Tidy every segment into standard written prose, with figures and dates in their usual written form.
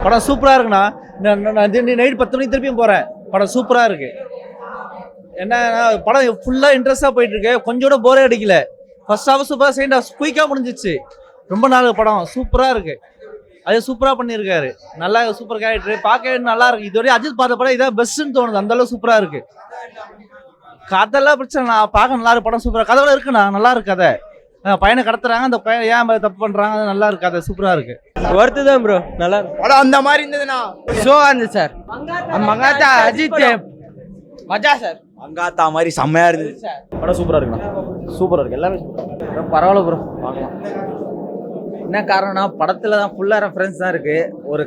படம் சூப்பராக இருக்குண்ணா. நான் நைட் 10 மணிக்கு திருப்பியும் போகிறேன். படம் சூப்பராக இருக்கு. என்ன படம் ஃபுல்லாக இன்ட்ரெஸ்டாக போயிட்டு இருக்கு. கொஞ்சம் கூட போரே அடிக்கல. ஃபர்ஸ்ட் ஹாஃப் சூப்பராக, செகண்ட் ஹாஃப் குயிக்காக முடிஞ்சிச்சு. ரொம்ப நாள் படம் சூப்பராக இருக்கு. அது சூப்பராக பண்ணியிருக்காரு. நல்லா சூப்பர் கேரக்டர், பார்க்கவே நல்லா இருக்கு. இதுவரை அஜித் பார்த்த படம் இதான் பெஸ்ட்னு தோணுது. அந்த அளவு சூப்பராக இருக்கு. கதையெல்லாம் பிரச்சனை, நான் பார்க்க நல்லா இருக்கு. படம் சூப்பராக கதைலாம் இருக்குண்ணா, நல்லா இருக்கு கதை. பையனை கடத்துறாங்க, அந்த பையன் ஏன் தப்பு பண்றாங்க, அது நல்லா இருக்கு. அது சூப்பரா இருக்கு. ஒர்த்து தான் ப்ரோ, நல்லா இருக்கு படம். அந்த மாதிரி இருந்ததுன்னா ஷோ இருந்துச்சு சார். மங்காத்தா அஜித் மஜா சார். மங்காத்தா மாதிரி செம்மையா இருந்துச்சு. படம் சூப்பரா இருக்குண்ணா. சூப்பரா இருக்கு. எல்லாமே பரவாயில்ல ப்ரோ, பார்க்கலாம். என்ன காரணம்னா படத்துல தான் ஃபுல்லாக ரெஃபரன்ஸ் தான் இருக்கு. ஒரு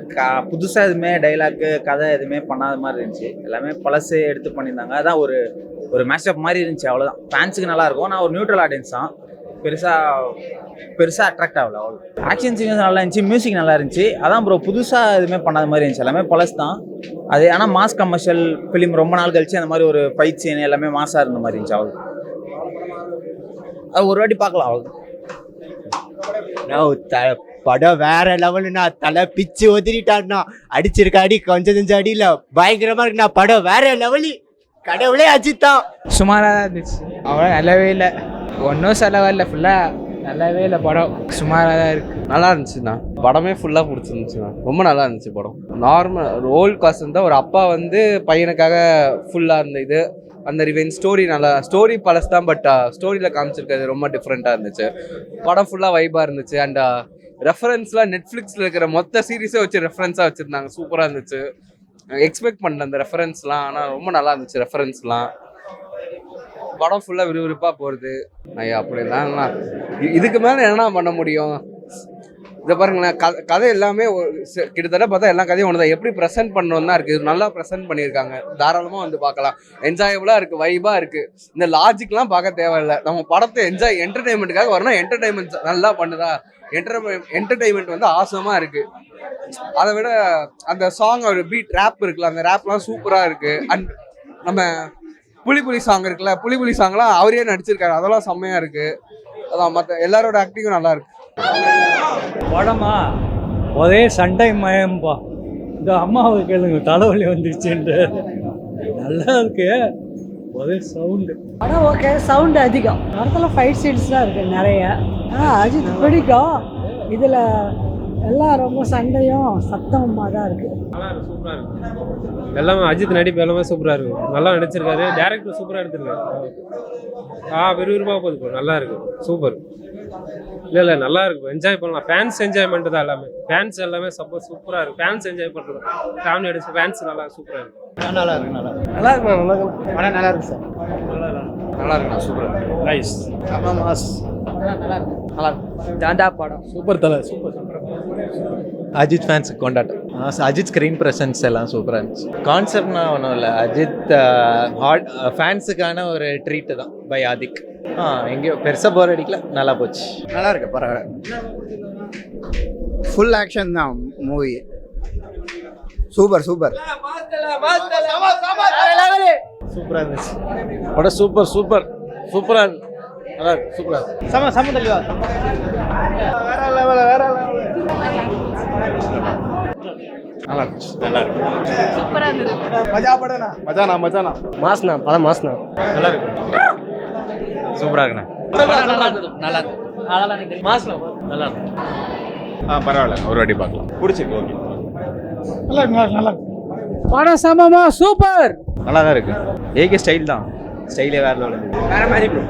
புதுசாக எதுவுமே டைலாக்கு கதை எதுவுமே பண்ணாத மாதிரி இருந்துச்சு. எல்லாமே பழசு எடுத்து பண்ணியிருந்தாங்க. அதான் ஒரு மேஷப் மாதிரி இருந்துச்சு, அவ்வளோதான். ஃபேன்ஸுக்கு நல்லா இருக்கும். நான் ஒரு நியூட்ரல் ஆடியன்ஸ் தான். பெருசாக அட்ராக்ட் ஆகல. அவ்வளோ ஆக்ஷன் சீன்ஸ் நல்லா இருந்துச்சு, மியூசிக் நல்லா இருந்துச்சு. அதான் ப்ரோ, புதுசாக எதுவுமே பண்ணாத மாதிரி இருந்துச்சு. எல்லாமே பழசு தான் அது. ஆனால் மாஸ் கமர்ஷியல் ஃபிலிம் ரொம்ப நாள் கழிச்சு அந்த மாதிரி ஒரு ஃபைட் சீன் எல்லாமே மாஸாக இருந்த மாதிரி இருந்துச்சு. அவ்வளோ அது ஒரு வாட்டி பார்க்கலாம். அவ்வளோ படம் வேற லெவலுண்ணா. தலை பிச்சு ஒதிரிட்டான்னா, அடிச்சிருக்க அடி கொஞ்சம் அடியில பயங்கரமா இருக்குண்ணா. படம் வேற லெவலு. கடவுளே அஜித் தான். சுமாராக தான் இருந்துச்சு, அவ்வளோ நல்லாவே இல்லை. ஒன்றும் செலவாக இல்லை, ஃபுல்லாக நல்லாவே இல்லை. படம் சுமாராக தான் இருக்குது. நல்லா இருந்துச்சுண்ணா. படமே ஃபுல்லாக பிடிச்சிருந்துச்சுண்ணா. ரொம்ப நல்லா இருந்துச்சு படம். நார்மல் ரோல் காஸ்ட் தான். ஒரு அப்பா வந்து பையனுக்காக ஃபுல்லாக இருந்த இது அந்த ரிவெஞ்ச் ஸ்டோரி நல்லா. ஸ்டோரி பழசு தான், பட் ஸ்டோரியில் காமிச்சிருக்கிறது ரொம்ப டிஃப்ரெண்ட்டாக இருந்துச்சு. படம் ஃபுல்லாக வைபாக இருந்துச்சு. அண்ட் ரெஃபரன்ஸ்லாம் நெட்ஃப்ளிக்ஸில் இருக்கிற மொத்த சீரீஸே வச்சு ரெஃபரன்ஸாக வச்சுருந்தாங்க. சூப்பராக இருந்துச்சு. எக்ஸ்பெக்ட் பண்ணல அந்த ரெஃபரன்ஸ்லாம், ஆனால் ரொம்ப நல்லா இருந்துச்சு ரெஃபரன்ஸ்லாம். படம் ஃபுல்லாக விறுவிறுப்பாக போகிறது. ஐயா அப்படிலாம் இதுக்கு மேலே என்ன பண்ண முடியும்? இதை பாருங்களேன், கதை எல்லாமே கிட்டத்தட்ட பார்த்தா எல்லா கதையும் ஒன்று தான். எப்படி ப்ரெசென்ட் பண்ணணும் தான் இருக்குது. நல்லா ப்ரெசென்ட் பண்ணியிருக்காங்க. தாராளமாக வந்து பார்க்கலாம். என்ஜாயபுளாக இருக்குது, வைபாக இருக்குது. இந்த லாஜிக்லாம் பார்க்க தேவையில்லை. நம்ம படத்தை என்டர்டெயின்மெண்ட்டுக்காக வரணும். என்டர்டெயின்மெண்ட் நல்லா பண்ணுதா, என்டர்டெயின்மெண்ட் வந்து ஆசமாக இருக்குது. அதை விட அந்த சாங் ஒரு பீட் ரேப் இருக்குல்ல, அந்த ரேப்லாம் சூப்பராக இருக்குது. அண்ட் நம்ம புலி சாங் இருக்குல்ல, புலி சாங்லாம் அவரே நடிச்சிருக்காரு. அதெல்லாம் செம்மையாக இருக்குது. அதான் மற்ற எல்லாரோட ஆக்டிங்கும் நல்லா இருக்கு. படமா ஒரே சண்டை மயம்பா. இந்த அம்மாவை கேளுங்க, தலைவலி வந்துருச்சுன்ட்டு. நல்லா இருக்கு, ஒரே சவுண்டு. படம் ஓகே, சவுண்டு அதிகம். படத்தில் ஃபைட் சீன்ஸ்லாம் இருக்குது நிறைய. அஜித் பிடிக்கும். இதில் எல்லாம் ரொம்ப சண்டையும் சத்தமாக தான் இருக்குது. சூப்பராக இருக்கு. எல்லாமே அஜித் நடிப்பு எல்லாமே சூப்பராக இருக்கும். நல்லா நடிச்சிருக்காரு. டேரக்டர் சூப்பராக எடுத்திருக்காரு. விறுவிறுப்பாக போகுது. நல்லா இருக்கு, சூப்பர். இல்லை நல்லா இருக்கும். என்ஜாய் பண்ணலாம். ஃபேன்ஸ் என்ஜாய்மெண்ட் தான் எல்லாமே. ஃபேன்ஸ் எல்லாமே சூப்பராக இருக்கும். ஃபேன்ஸ் என்ஜாய் பண்ணுறது. ஃபேமிலி அடிச்சு ஃபேன்ஸ் நல்லா சூப்பராக இருக்கும். நல்லா இருக்கு. நல்லா இருக்கு. நல்லா இருக்குண்ணா. நல்லா இருக்கு. படம் நல்லா இருக்கு சார். நல்லா இருக்குண்ணா. சூப்பராக நைஸ். மாஸ். நல்லா இருக்கு. நல்லா இருக்கு. ஜாண்டா படம் சூப்பர் தலை. சூப்பர். அஜித் ஃபேன்ஸுக்கு கொண்டாட்டம். அஜித் ஸ்க்ரீன் ப்ரெசன்ஸ் எல்லாம் சூப்பராக இருந்துச்சு. கான்செப்ட்னா ஒன்றும் இல்லை, அஜித் ஃபேன்ஸுக்கான ஒரு ட்ரீட்டு தான் பை ஆதிக். எங்கேயோ பெருசாக போர் அடிக்கல, நல்லா போச்சு. நல்லா இருக்கு, பரவாயில்ல. ஃபுல் ஆக்ஷன் தான் மூவி. சூப்பர். சூப்பராக இருந்துச்சு படம். சூப்பராக இருக்கு. நல்லா இருக்கு. சூப்பராக இருக்கு. சம தெளிவா. வேற லெவல். நல்லா இருந்துச்சு. நல்லா இருக்கு. சூப்பராக இருந்தது. மஜா படனா. மஜானா. மாஸ்ண்ணா, படம் மாஸ்ண்ணா. நல்லா இருக்கு. சூப்பராக இருக்குண்ணா. நல்லா இருக்கு. மாஸ்ல நல்லா இருக்கு. பரவாயில்ல, ஒரு வாட்டி பார்க்கலாம். பிடிச்சிருக்கு. ஓகே, நல்லா இருக்கு. படம் சமமா சூப்பர். நல்லா தான் இருக்கு. ஏகே ஸ்டைல் தான். ஸ்டைலே வேற லெவல். வேற மாதிரி ப்ரோ.